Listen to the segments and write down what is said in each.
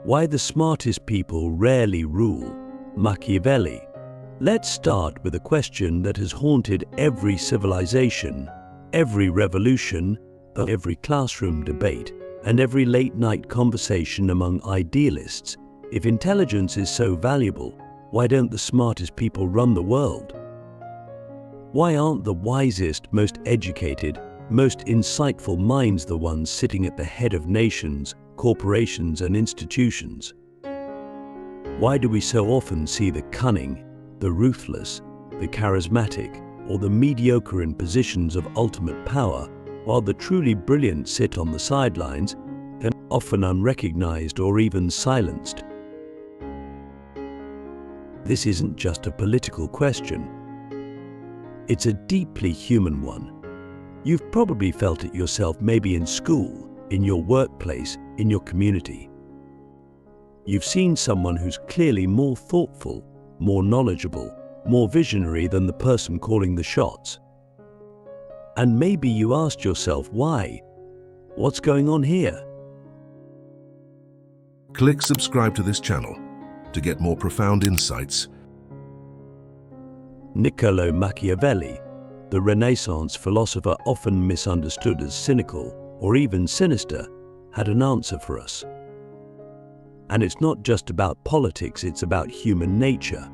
Why the smartest people rarely rule. Machiavelli. Let's start with a question that has haunted every civilization, every revolution, every classroom debate, and every late-night conversation among idealists. If intelligence is so valuable, why don't the smartest people run the world? Why aren't the wisest, most educated, most insightful minds the ones sitting at the head of nations, corporations, and institutions? Why do we so often see the cunning, the ruthless, the charismatic, or the mediocre in positions of ultimate power, while the truly brilliant sit on the sidelines and often unrecognized or even silenced? This isn't just a political question. It's a deeply human one. You've probably felt it yourself, maybe in school, in your workplace, in your community. You've seen someone who's clearly more thoughtful, more knowledgeable, more visionary than the person calling the shots. And maybe you asked yourself, why? What's going on here? Click subscribe to this channel to get more profound insights. Niccolo Machiavelli, the Renaissance philosopher often misunderstood as cynical or even sinister, had an answer for us. And it's not just about politics, it's about human nature.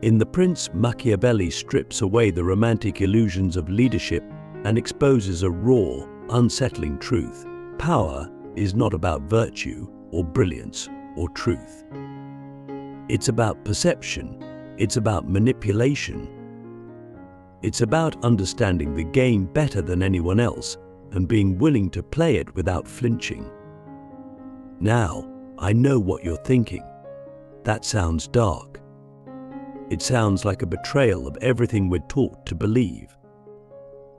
In The Prince, Machiavelli strips away the romantic illusions of leadership and exposes a raw, unsettling truth. Power is not about virtue or brilliance or truth. It's about perception. It's about manipulation. It's about understanding the game better than anyone else and being willing to play it without flinching. Now, I know what you're thinking. That sounds dark. It sounds like a betrayal of everything we're taught to believe.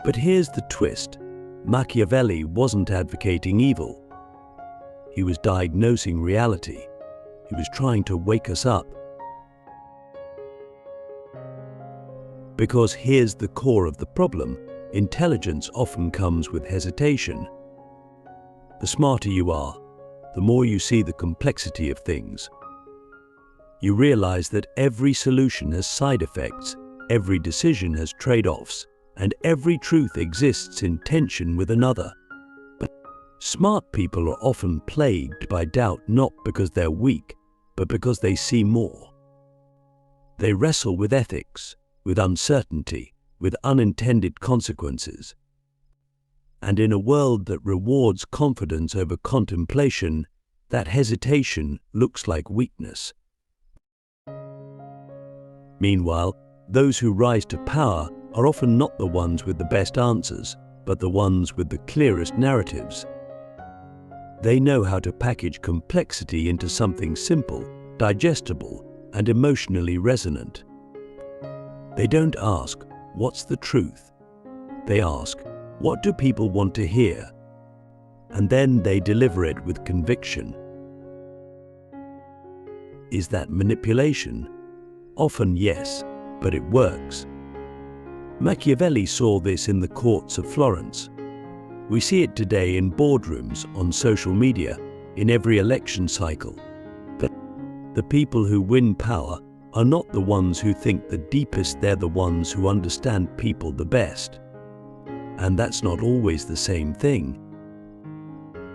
But here's the twist. Machiavelli wasn't advocating evil. He was diagnosing reality. He was trying to wake us up. Because here's the core of the problem. Intelligence often comes with hesitation. The smarter you are, the more you see the complexity of things. You realize that every solution has side effects, every decision has trade-offs, and every truth exists in tension with another. But smart people are often plagued by doubt, not because they're weak, but because they see more. They wrestle with ethics, with uncertainty, with unintended consequences. And in a world that rewards confidence over contemplation, that hesitation looks like weakness. Meanwhile, those who rise to power are often not the ones with the best answers, but the ones with the clearest narratives. They know how to package complexity into something simple, digestible, and emotionally resonant. They don't ask, "What's the truth?" They ask, "What do people want to hear?" And then they deliver it with conviction. Is that manipulation? Often yes, but it works. Machiavelli saw this in the courts of Florence. We see it today in boardrooms, on social media, in every election cycle. But the people who win power are not the ones who think the deepest, they're the ones who understand people the best. And that's not always the same thing.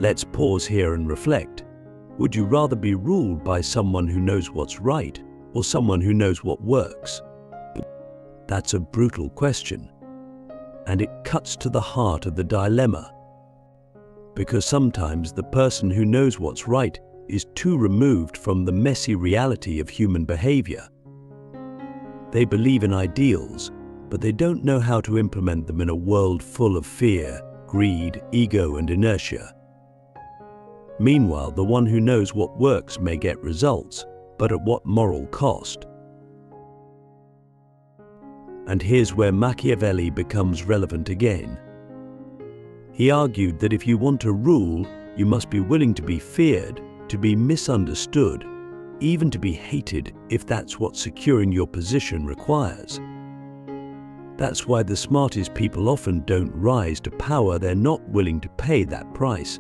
Let's pause here and reflect. Would you rather be ruled by someone who knows what's right, or someone who knows what works? That's a brutal question. And it cuts to the heart of the dilemma. Because sometimes the person who knows what's right is too removed from the messy reality of human behavior. They believe in ideals, but they don't know how to implement them in a world full of fear, greed, ego, and inertia. Meanwhile, the one who knows what works may get results, but at what moral cost? And here's where Machiavelli becomes relevant again. He argued that if you want to rule, you must be willing to be feared, to be misunderstood, even to be hated if that's what securing your position requires. That's why the smartest people often don't rise to power. They're not willing to pay that price.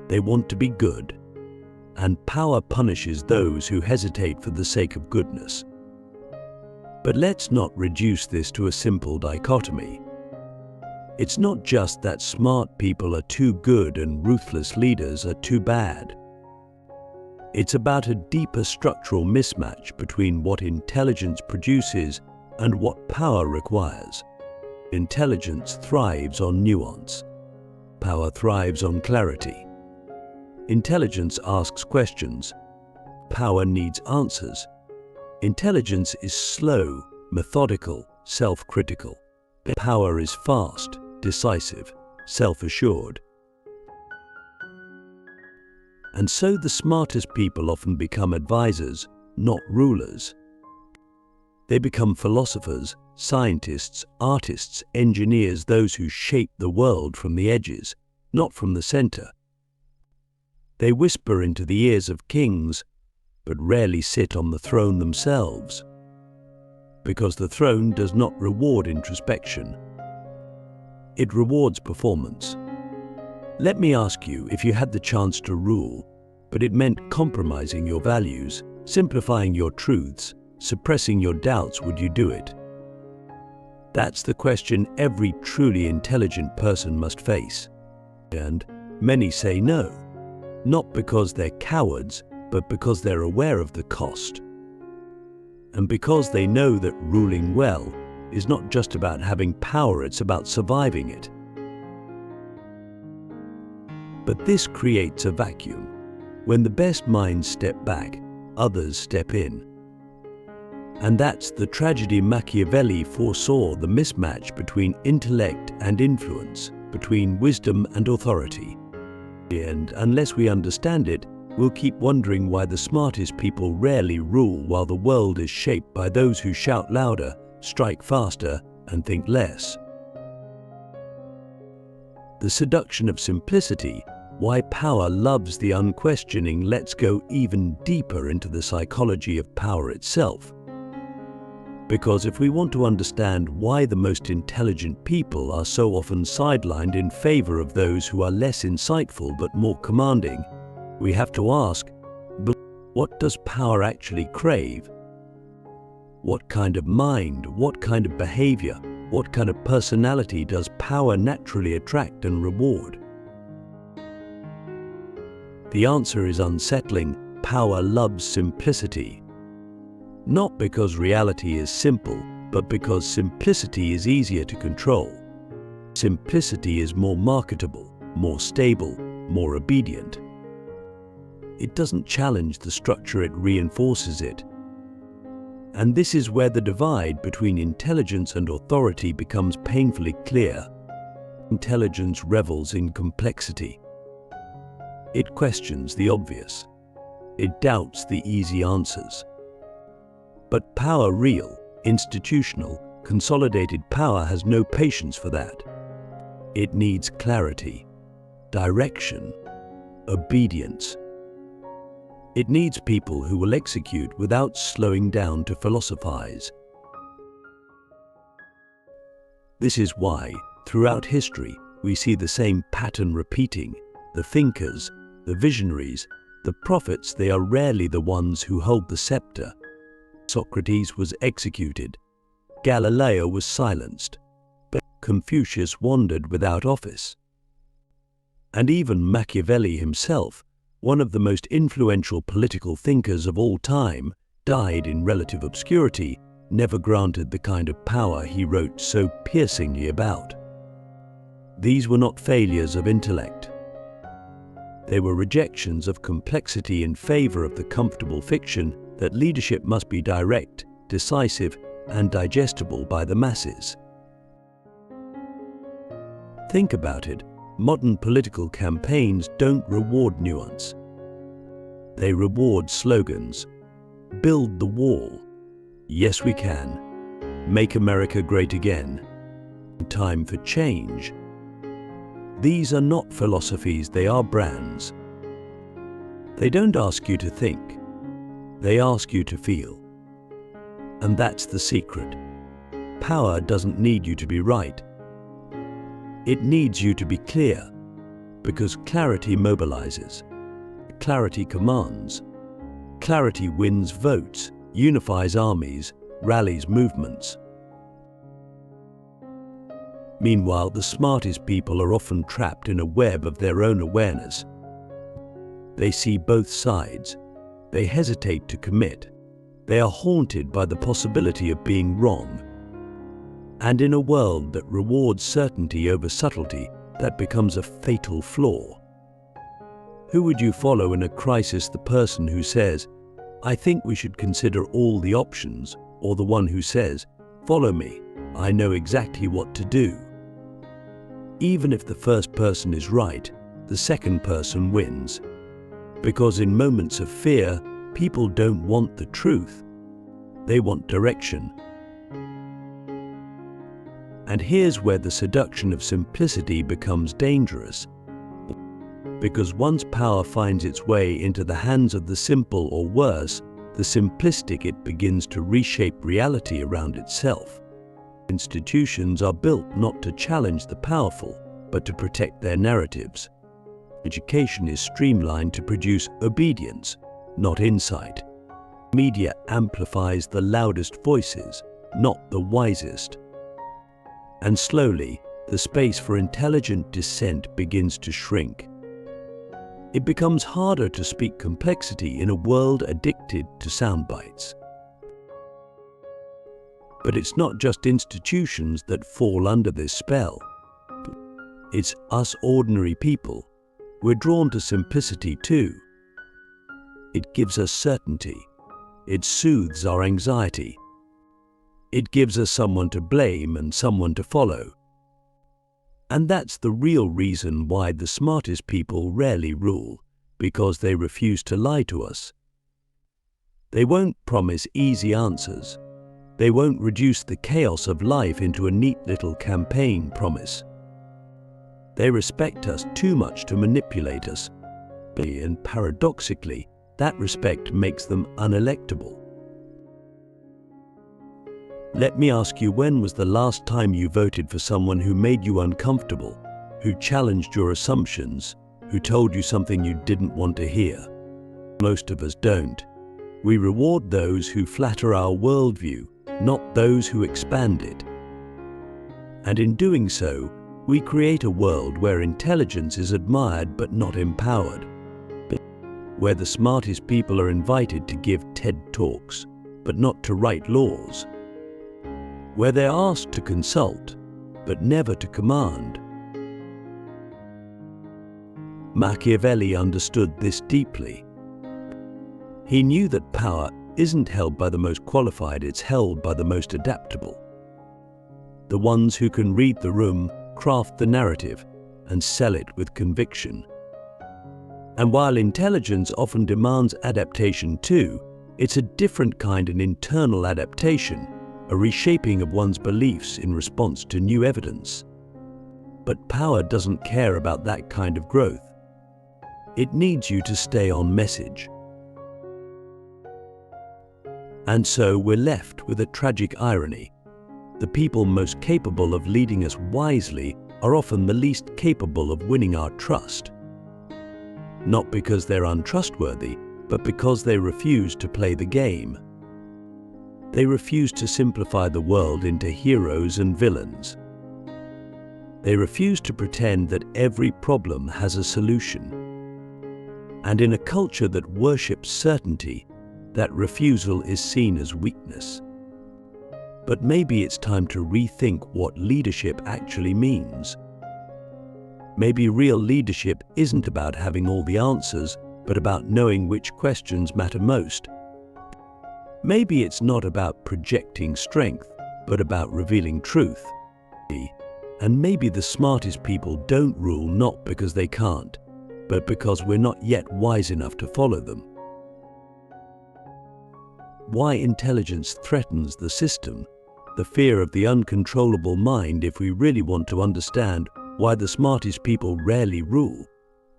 They want to be good. and power punishes those who hesitate for the sake of goodness. But let's not reduce this to a simple dichotomy. It's not just that smart people are too good and ruthless leaders are too bad. It's about a deeper structural mismatch between what intelligence produces and what power requires. Intelligence thrives on nuance. Power thrives on clarity. Intelligence asks questions. Power needs answers. Intelligence is slow, methodical, self-critical. Power is fast, decisive, self-assured. And so the smartest people often become advisors, not rulers. They become philosophers, scientists, artists, engineers, those who shape the world from the edges, not from the center. They whisper into the ears of kings, but rarely sit on the throne themselves. Because the throne does not reward introspection. It rewards performance. Let me ask you, if you had the chance to rule, but it meant compromising your values, simplifying your truths, suppressing your doubts, would you do it? That's the question every truly intelligent person must face. And many say no, not because they're cowards, but because they're aware of the cost. And because they know that ruling well is not just about having power, it's about surviving it. But this creates a vacuum. When the best minds step back, others step in. And that's the tragedy. Machiavelli foresaw the mismatch between intellect and influence, between wisdom and authority. And unless we understand it, we'll keep wondering why the smartest people rarely rule while the world is shaped by those who shout louder, strike faster, and think less. The seduction of simplicity, why power loves the unquestioning. Let's go even deeper into the psychology of power itself. Because if we want to understand why the most intelligent people are so often sidelined in favor of those who are less insightful but more commanding, we have to ask, what does power actually crave? What kind of mind, what kind of behavior, what kind of personality does power naturally attract and reward? The answer is unsettling. Power loves simplicity. Not because reality is simple, but because simplicity is easier to control. Simplicity is more marketable, more stable, more obedient. It doesn't challenge the structure, it reinforces it. And this is where the divide between intelligence and authority becomes painfully clear. Intelligence revels in complexity. It questions the obvious. It doubts the easy answers. But power, real, institutional, consolidated power, has no patience for that. It needs clarity, direction, obedience. It needs people who will execute without slowing down to philosophize. This is why, throughout history, we see the same pattern repeating. The thinkers, the visionaries, the prophets, they are rarely the ones who hold the scepter. Socrates was executed. Galileo was silenced. But Confucius wandered without office. And even Machiavelli himself, one of the most influential political thinkers of all time, died in relative obscurity, never granted the kind of power he wrote so piercingly about. These were not failures of intellect. They were rejections of complexity in favor of the comfortable fiction that leadership must be direct, decisive, and digestible by the masses. Think about it. Modern political campaigns don't reward nuance. They reward slogans. Build the wall. Yes, we can. Make America great again. Time for change. These are not philosophies, they are brands. They don't ask you to think. They ask you to feel. And that's the secret. Power doesn't need you to be right. It needs you to be clear, because clarity mobilizes. Clarity commands. Clarity wins votes, unifies armies, rallies movements. Meanwhile, the smartest people are often trapped in a web of their own awareness. They see both sides. They hesitate to commit. They are haunted by the possibility of being wrong. And in a world that rewards certainty over subtlety, that becomes a fatal flaw. Who would you follow in a crisis? The person who says, "I think we should consider all the options," or the one who says, "Follow me, I know exactly what to do"? Even if the first person is right, the second person wins. Because in moments of fear, people don't want the truth. They want direction. And here's where the seduction of simplicity becomes dangerous. Because once power finds its way into the hands of the simple, or worse, the simplistic, it begins to reshape reality around itself. Institutions are built not to challenge the powerful, but to protect their narratives. Education is streamlined to produce obedience, not insight. Media amplifies the loudest voices, not the wisest. And slowly, the space for intelligent dissent begins to shrink. It becomes harder to speak complexity in a world addicted to sound bites. But it's not just institutions that fall under this spell. It's us ordinary people. We're drawn to simplicity too. It gives us certainty. It soothes our anxiety. It gives us someone to blame and someone to follow. And that's the real reason why the smartest people rarely rule, because they refuse to lie to us. They won't promise easy answers. They won't reduce the chaos of life into a neat little campaign promise. They respect us too much to manipulate us. And paradoxically, that respect makes them unelectable. Let me ask you, when was the last time you voted for someone who made you uncomfortable, who challenged your assumptions, who told you something you didn't want to hear? Most of us don't. We reward those who flatter our worldview, not those who expand it. And in doing so, we create a world where intelligence is admired but not empowered, where the smartest people are invited to give TED Talks, but not to write laws, where they're asked to consult, but never to command. Machiavelli understood this deeply. He knew that power isn't held by the most qualified, it's held by the most adaptable. The ones who can read the room, craft the narrative, and sell it with conviction. And while intelligence often demands adaptation too, it's a different kind, an internal adaptation, a reshaping of one's beliefs in response to new evidence. But power doesn't care about that kind of growth. It needs you to stay on message. And so we're left with a tragic irony. The people most capable of leading us wisely are often the least capable of winning our trust. Not because they're untrustworthy, but because they refuse to play the game. They refuse to simplify the world into heroes and villains. They refuse to pretend that every problem has a solution. And in a culture that worships certainty, that refusal is seen as weakness. But maybe it's time to rethink what leadership actually means. Maybe real leadership isn't about having all the answers, but about knowing which questions matter most. Maybe it's not about projecting strength, but about revealing truth. And maybe the smartest people don't rule not because they can't, but because we're not yet wise enough to follow them. Why intelligence threatens the system, the fear of the uncontrollable mind. If we really want to understand why the smartest people rarely rule,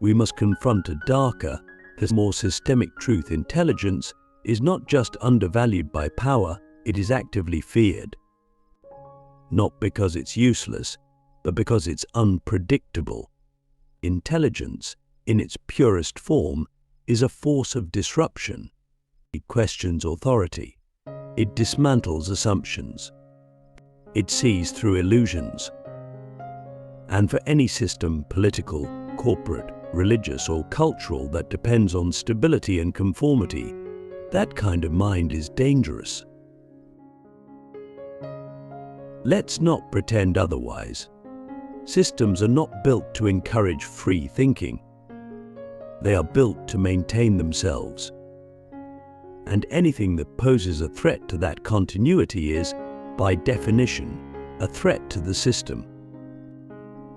we must confront a darker, more systemic truth. Intelligence is not just undervalued by power, it is actively feared. Not because it's useless, but because it's unpredictable. Intelligence, in its purest form, is a force of disruption. It questions authority. It dismantles assumptions. It sees through illusions. And for any system, political, corporate, religious, or cultural, that depends on stability and conformity, that kind of mind is dangerous. Let's not pretend otherwise. Systems are not built to encourage free thinking. They are built to maintain themselves. And anything that poses a threat to that continuity is, by definition, a threat to the system.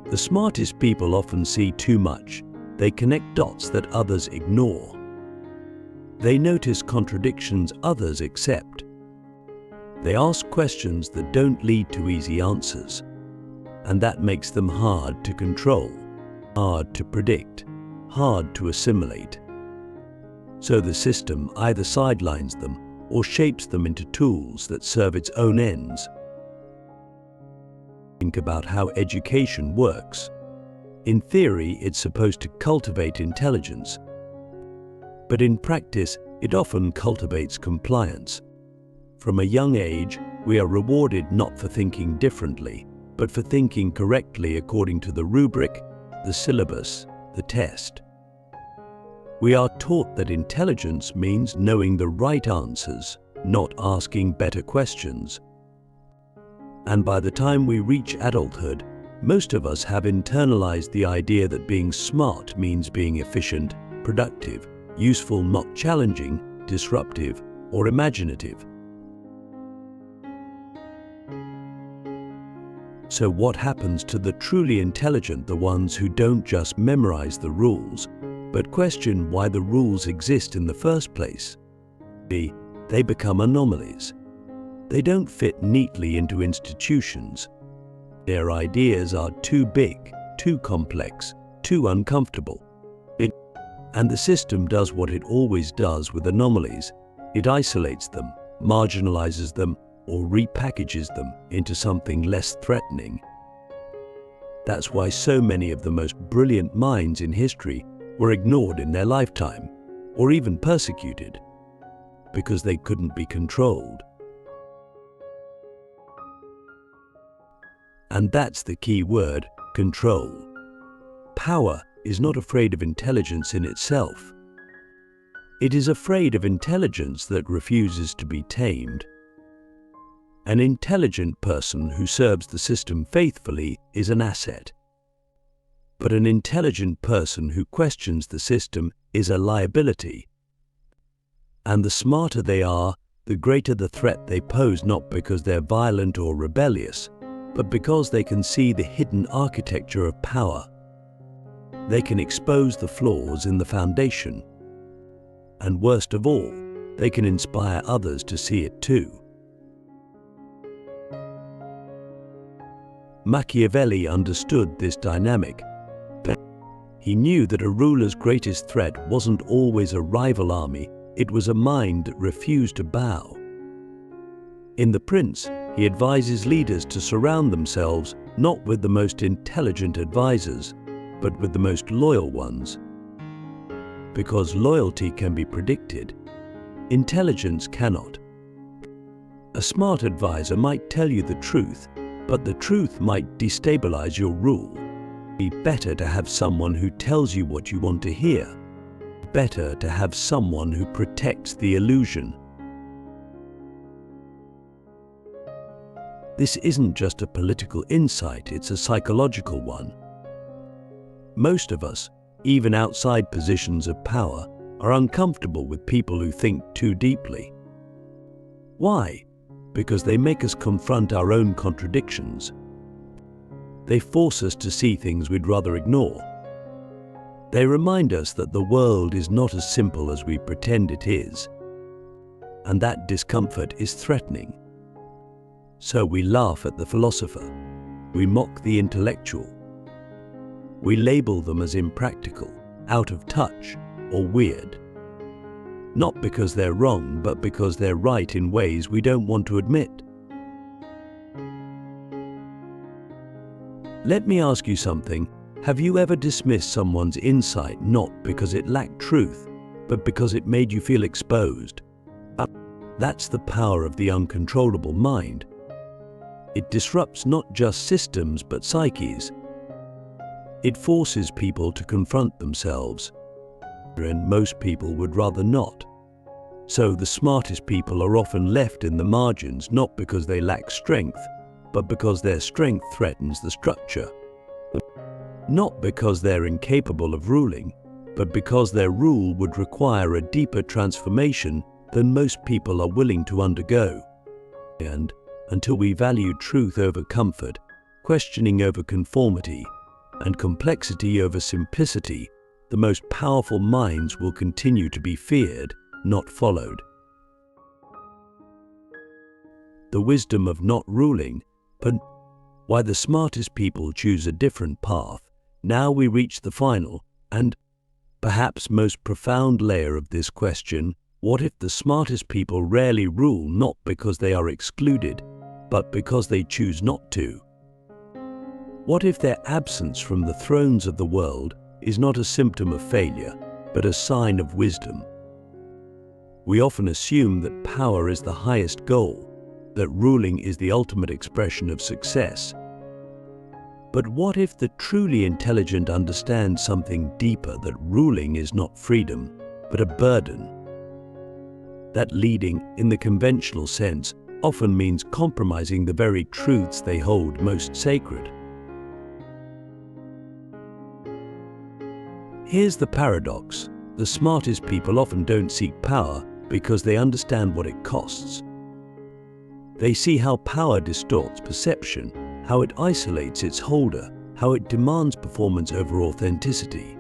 The smartest people often see too much. They connect dots that others ignore. They notice contradictions others accept. They ask questions that don't lead to easy answers. And that makes them hard to control, hard to predict, hard to assimilate. So the system either sidelines them or shapes them into tools that serve its own ends. Think about how education works. In theory, it's supposed to cultivate intelligence. But in practice, it often cultivates compliance. From a young age, we are rewarded not for thinking differently, but for thinking correctly according to the rubric, the syllabus, the test. We are taught that intelligence means knowing the right answers, not asking better questions. And by the time we reach adulthood, most of us have internalized the idea that being smart means being efficient, productive, useful, not challenging, disruptive, or imaginative. So what happens to the truly intelligent, the ones who don't just memorize the rules, but question why the rules exist in the first place? They become anomalies. They don't fit neatly into institutions. Their ideas are too big, too complex, too uncomfortable. And the system does what it always does with anomalies. It isolates them, marginalizes them, or repackages them into something less threatening. That's why so many of the most brilliant minds in history were ignored in their lifetime, or even persecuted, because they couldn't be controlled. And that's the key word, control. Power is not afraid of intelligence in itself. It is afraid of intelligence that refuses to be tamed. An intelligent person who serves the system faithfully is an asset. But an intelligent person who questions the system is a liability. And the smarter they are, the greater the threat they pose, not because they're violent or rebellious, but because they can see the hidden architecture of power. They can expose the flaws in the foundation. And worst of all, they can inspire others to see it too. Machiavelli understood this dynamic. He knew that a ruler's greatest threat wasn't always a rival army, it was a mind that refused to bow. In The Prince, he advises leaders to surround themselves not with the most intelligent advisors, but with the most loyal ones. Because loyalty can be predicted, intelligence cannot. A smart advisor might tell you the truth, but the truth might destabilize your rule. It'd be better to have someone who tells you what you want to hear. Better to have someone who protects the illusion. This isn't just a political insight, it's a psychological one. Most of us, even outside positions of power, are uncomfortable with people who think too deeply. Why? Because they make us confront our own contradictions. They force us to see things we'd rather ignore. They remind us that the world is not as simple as we pretend it is. And that discomfort is threatening. So we laugh at the philosopher. We mock the intellectual. We label them as impractical, out of touch, or weird. Not because they're wrong, but because they're right in ways we don't want to admit. Let me ask you something. Have you ever dismissed someone's insight not because it lacked truth, but because it made you feel exposed. That's the power of the uncontrollable mind. It disrupts not just systems but psyches. It forces people to confront themselves, and most people would rather not. So the smartest people are often left in the margins, not because they lack strength, but because their strength threatens the structure. Not because they're incapable of ruling, but because their rule would require a deeper transformation than most people are willing to undergo. And until we value truth over comfort, questioning over conformity, and complexity over simplicity, the most powerful minds will continue to be feared, not followed. The wisdom of not ruling, but why the smartest people choose a different path. Now we reach the final, and perhaps most profound layer of this question: what if the smartest people rarely rule not because they are excluded, but because they choose not to? What if their absence from the thrones of the world is not a symptom of failure, but a sign of wisdom? We often assume that power is the highest goal, that ruling is the ultimate expression of success. But what if the truly intelligent understand something deeper, that ruling is not freedom, but a burden? That leading, in the conventional sense, often means compromising the very truths they hold most sacred. Here's the paradox: the smartest people often don't seek power because they understand what it costs. They see how power distorts perception, how it isolates its holder, how it demands performance over authenticity.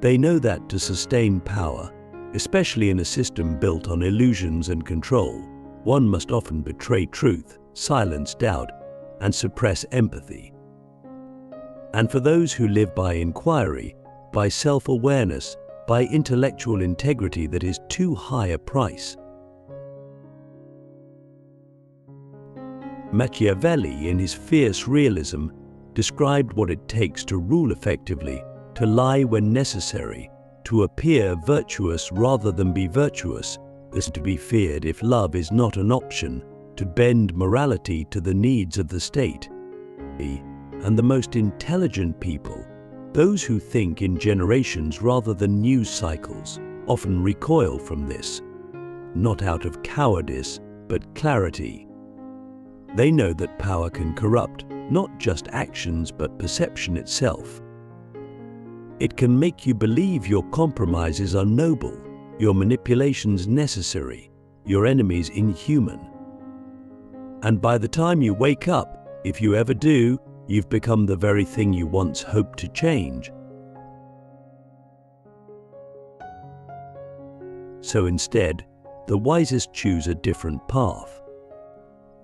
They know that to sustain power, especially in a system built on illusions and control, one must often betray truth, silence doubt, and suppress empathy. And for those who live by inquiry, by self-awareness, by intellectual integrity, that is too high a price. Machiavelli, in his fierce realism, described what it takes to rule effectively, to lie when necessary, to appear virtuous rather than be virtuous, is to be feared if love is not an option, to bend morality to the needs of the state. And the most intelligent people, those who think in generations rather than news cycles, often recoil from this, not out of cowardice, but clarity. They know that power can corrupt not just actions but perception itself. It can make you believe your compromises are noble, your manipulations necessary, your enemies inhuman. And by the time you wake up, if you ever do, you've become the very thing you once hoped to change. So instead, the wisest choose a different path.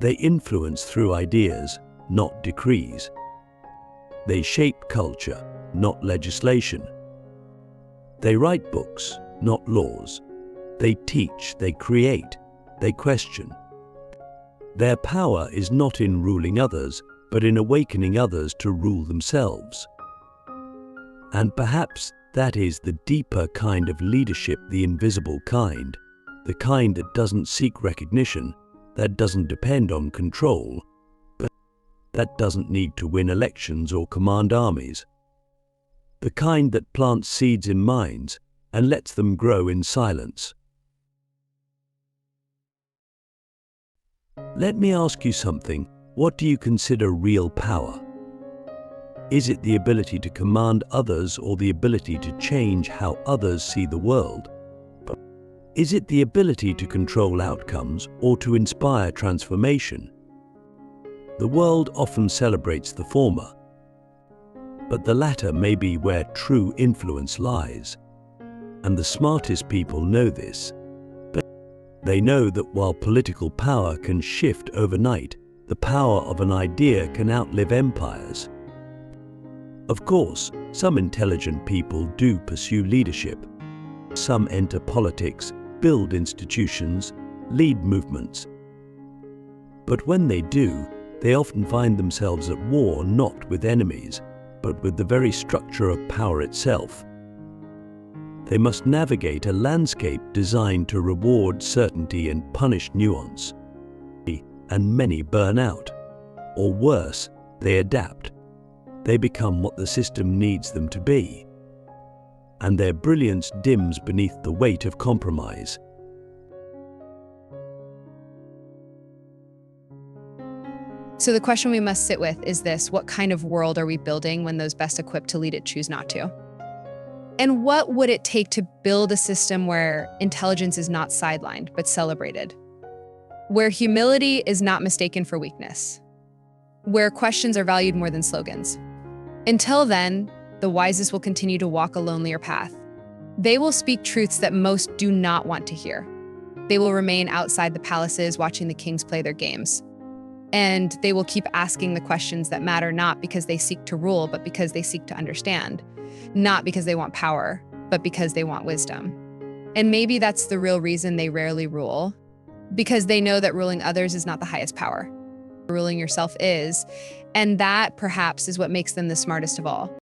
They influence through ideas, not decrees. They shape culture, not legislation. They write books, not laws. They teach, they create, they question. Their power is not in ruling others, but in awakening others to rule themselves. And perhaps that is the deeper kind of leadership, the invisible kind, the kind that doesn't seek recognition, that doesn't depend on control, but that doesn't need to win elections or command armies. The kind that plants seeds in minds and lets them grow in silence. Let me ask you something. What do you consider real power? Is it the ability to command others or the ability to change how others see the world? Is it the ability to control outcomes or to inspire transformation? The world often celebrates the former, but the latter may be where true influence lies. And the smartest people know this. But they know that while political power can shift overnight, the power of an idea can outlive empires. Of course, some intelligent people do pursue leadership. Some enter politics, build institutions, lead movements. But when they do, they often find themselves at war not with enemies, but with the very structure of power itself. They must navigate a landscape designed to reward certainty and punish nuance. And many burn out. Or worse, they adapt. They become what the system needs them to be. And their brilliance dims beneath the weight of compromise. So the question we must sit with is this: what kind of world are we building when those best equipped to lead it choose not to? And what would it take to build a system where intelligence is not sidelined, but celebrated? Where humility is not mistaken for weakness? Where questions are valued more than slogans? Until then, the wisest will continue to walk a lonelier path. They will speak truths that most do not want to hear. They will remain outside the palaces watching the kings play their games. And they will keep asking the questions that matter, not because they seek to rule, but because they seek to understand. Not because they want power, but because they want wisdom. And maybe that's the real reason they rarely rule, because they know that ruling others is not the highest power. Ruling yourself is, and that perhaps is what makes them the smartest of all.